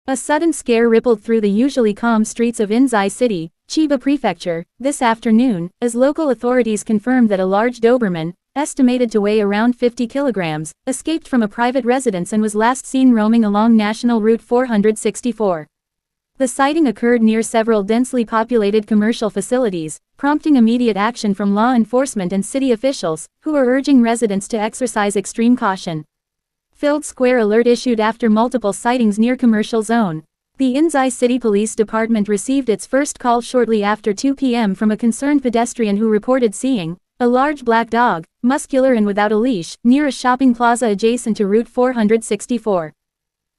A sudden scare rippled through the usually calm streets of Insei City, Chiba Prefecture, this afternoon, as local authorities confirmed that a large Doberman, estimated to weigh around 50 kilograms, escaped from a private residence and was last seen roaming along National Route 464. The sighting occurred near several densely populated commercial facilities, prompting immediate action from law enforcement and city officials, who are urging residents to exercise extreme caution. Filled Square alert issued after multiple sightings near commercial zone. The Insei City Police Department received its first call shortly after 2 p.m. from a concerned pedestrian who reported seeing a large black dog, muscular and without a leash, near a shopping plaza adjacent to Route 464.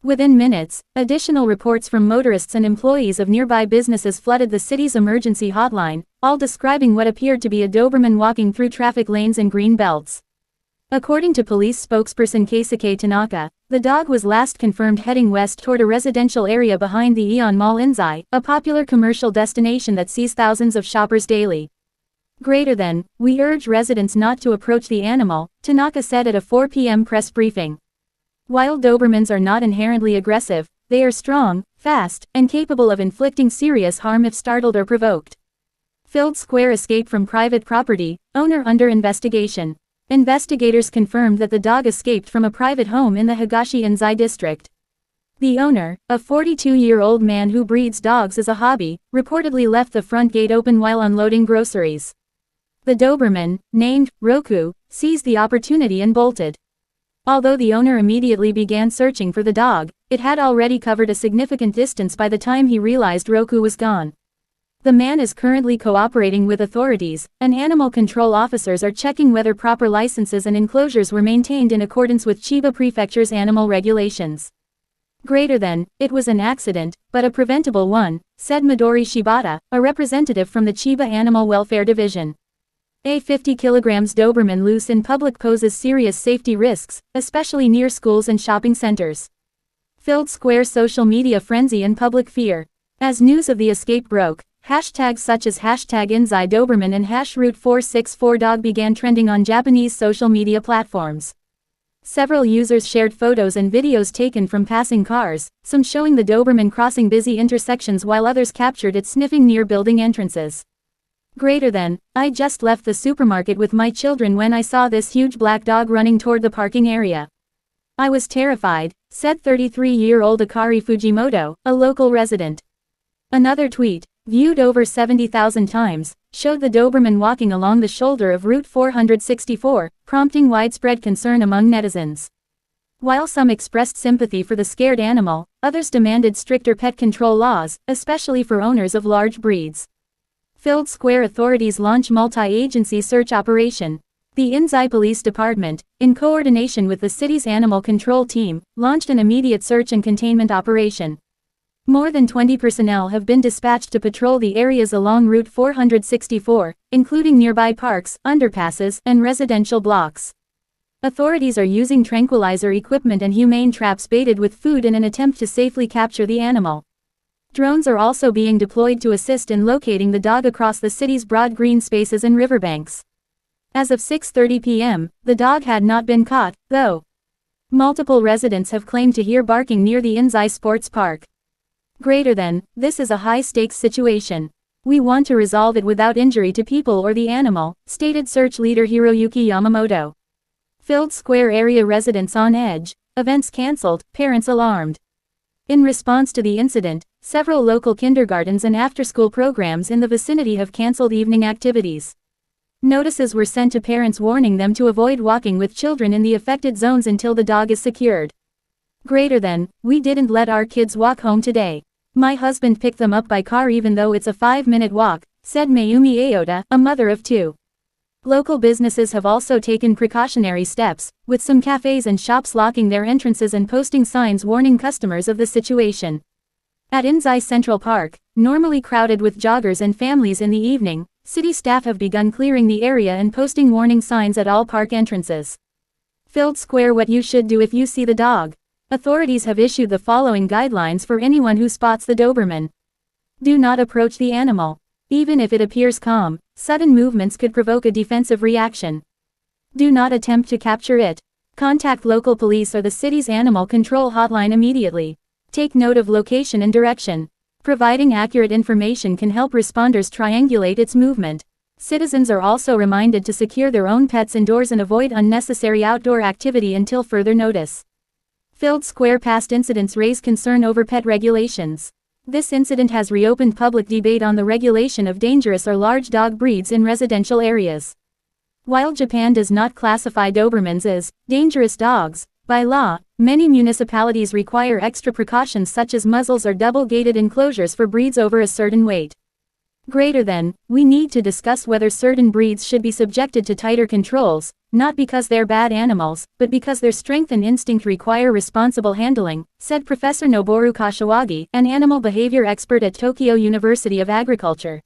Within minutes, additional reports from motorists and employees of nearby businesses flooded the city's emergency hotline, all describing what appeared to be a Doberman walking through traffic lanes and green belts. According to police spokesperson Keisuke Tanaka, the dog was last confirmed heading west toward a residential area behind the Aeon Mall Insei, a popular commercial destination that sees thousands of shoppers daily. We urge residents not to approach the animal, Tanaka said at a 4 p.m. press briefing. While Dobermans are not inherently aggressive, they are strong, fast, and capable of inflicting serious harm if startled or provoked. Filled Square escaped from private property, owner under investigation. Investigators confirmed that the dog escaped from a private home in the Higashi Insei district. The owner, a 42-year-old man who breeds dogs as a hobby, reportedly left the front gate open while unloading groceries. The Doberman, named Roku, seized the opportunity and bolted. Although the owner immediately began searching for the dog, it had already covered a significant distance by the time he realized Roku was gone. The man is currently cooperating with authorities, and animal control officers are checking whether proper licenses and enclosures were maintained in accordance with Chiba Prefecture's animal regulations. It was an accident, but a preventable one, said Midori Shibata, a representative from the Chiba Animal Welfare Division. A 50 kg Doberman loose in public poses serious safety risks, especially near schools and shopping centers. Filled Square social media frenzy and public fear. As news of the escape broke, hashtags such as #Insei Doberman and #Route 464 dog began trending on Japanese social media platforms. Several users shared photos and videos taken from passing cars, some showing the Doberman crossing busy intersections while others captured it sniffing near building entrances. I just left the supermarket with my children when I saw this huge black dog running toward the parking area. I was terrified, said 33-year-old Akari Fujimoto, a local resident. Another tweet, viewed over 70,000 times, showed the Doberman walking along the shoulder of Route 464, prompting widespread concern among netizens. While some expressed sympathy for the scared animal, others demanded stricter pet control laws, especially for owners of large breeds. Filled Square authorities launch multi-agency search operation. The Insei Police Department, in coordination with the city's animal control team, launched an immediate search and containment operation. More than 20 personnel have been dispatched to patrol the areas along Route 464, including nearby parks, underpasses, and residential blocks. Authorities are using tranquilizer equipment and humane traps baited with food in an attempt to safely capture the animal. Drones are also being deployed to assist in locating the dog across the city's broad green spaces and riverbanks. As of 6:30 p.m., the dog had not been caught, though. Multiple residents have claimed to hear barking near the Insei Sports Park. This is a high-stakes situation. We want to resolve it without injury to people or the animal, stated search leader Hiroyuki Yamamoto. Filled Square area residents on edge, events cancelled, parents alarmed. In response to the incident, several local kindergartens and after-school programs in the vicinity have cancelled evening activities. Notices were sent to parents warning them to avoid walking with children in the affected zones until the dog is secured. We didn't let our kids walk home today. My husband picked them up by car even though it's a 5-minute walk, said Mayumi Aota, a mother of 2. Local businesses have also taken precautionary steps, with some cafes and shops locking their entrances and posting signs warning customers of the situation. At Insei Central Park, normally crowded with joggers and families in the evening, city staff have begun clearing the area and posting warning signs at all park entrances. Filled Square: what you should do if you see the dog. Authorities have issued the following guidelines for anyone who spots the Doberman. Do not approach the animal. Even if it appears calm, sudden movements could provoke a defensive reaction. Do not attempt to capture it. Contact local police or the city's animal control hotline immediately. Take note of location and direction. Providing accurate information can help responders triangulate its movement. Citizens are also reminded to secure their own pets indoors and avoid unnecessary outdoor activity until further notice. Filled Square past incidents raise concern over pet regulations. This incident has reopened public debate on the regulation of dangerous or large dog breeds in residential areas. While Japan does not classify Dobermans as dangerous dogs, by law, many municipalities require extra precautions such as muzzles or double-gated enclosures for breeds over a certain weight. We need to discuss whether certain breeds should be subjected to tighter controls, not because they're bad animals, but because their strength and instinct require responsible handling, said Professor Noboru Kashiwagi, an animal behavior expert at Tokyo University of Agriculture.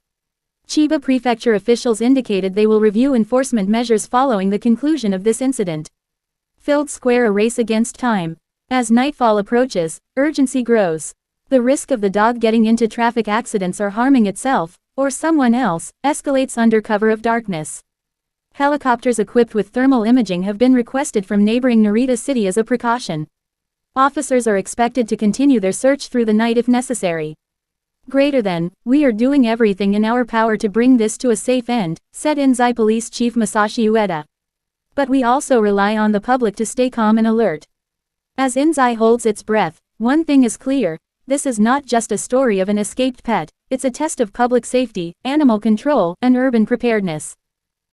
Chiba Prefecture officials indicated they will review enforcement measures following the conclusion of this incident. Filled Square, a race against time. As nightfall approaches, urgency grows. The risk of the dog getting into traffic accidents or harming itself, or someone else, escalates under cover of darkness. Helicopters equipped with thermal imaging have been requested from neighboring Narita City as a precaution. Officers are expected to continue their search through the night if necessary. We are doing everything in our power to bring this to a safe end, said Inzai Police Chief Masashi Ueda. But we also rely on the public to stay calm and alert. As Inzai holds its breath, one thing is clear: this is not just a story of an escaped pet, it's a test of public safety, animal control, and urban preparedness.